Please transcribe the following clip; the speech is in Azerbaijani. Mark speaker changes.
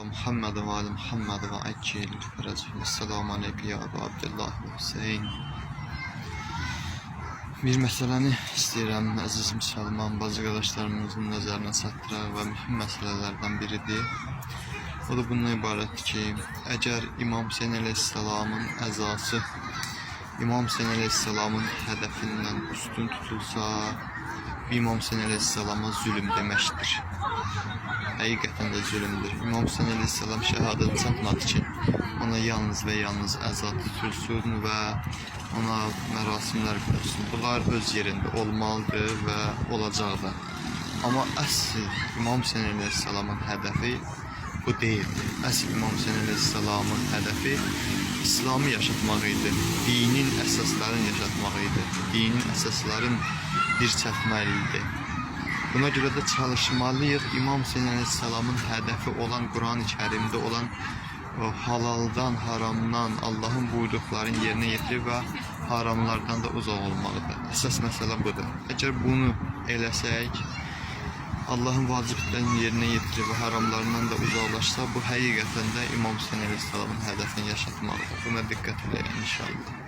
Speaker 1: Muhammed ve Ali Muhammed ve Akil Esselamu Aleyke ya Ebu Abdullah ve Hüseyin. Bir məsələni istəyirəm əziz müsəlman bazı qardaşlarımızın nəzərinə çatdıraq və mühüm məsələlərdən biridir. O da bundan ibarətdir ki, əgər İmam Hüseyin əleyhissalamın əzası İmam Hüseyin əleyhissalamın hədəfindən üstün tutulsa, İmam Hüseyin əleyhissalama zülm deməkdir. Həqiqətən də zülmdür. İmam Hüseyin əleyhissalam şəhadət çatmadı ki, ona yalnız və yalnız əza tutulsun və ona mərasimlər qılsın. Bunlar öz yerində olmalıdır və olacaq da. Amma əsl İmam Hüseyin əleyhissalamın hədəfi bu deyildir. Əsl İmam Hüseyin əleyhissalamın hədəfi İslamı yaşatmaq idi. Dinin əsaslarını yaşatmaq idi. Dinin əsaslarını dirçəltməli. Buna görə də çalışmalıyıq. İmam Hüseyin əleyhissalamın hədəfi olan Qur'an-ı-Kərimdə olan o halaldan, haramdan, Allahın buyurduqlarını yerinə yetirib və haramlardan da uzaq olmalıdır. Əsas məsələ budur. Əgər bunu eləsək, Allahın vaciblərini yerinə yetirib və haramlarından da uzaqlaşsa, bu həqiqətən də İmam Hüseyin əleyhissalamın hədəfini yaşatmalıdır. Buna diqqət edin inşallah.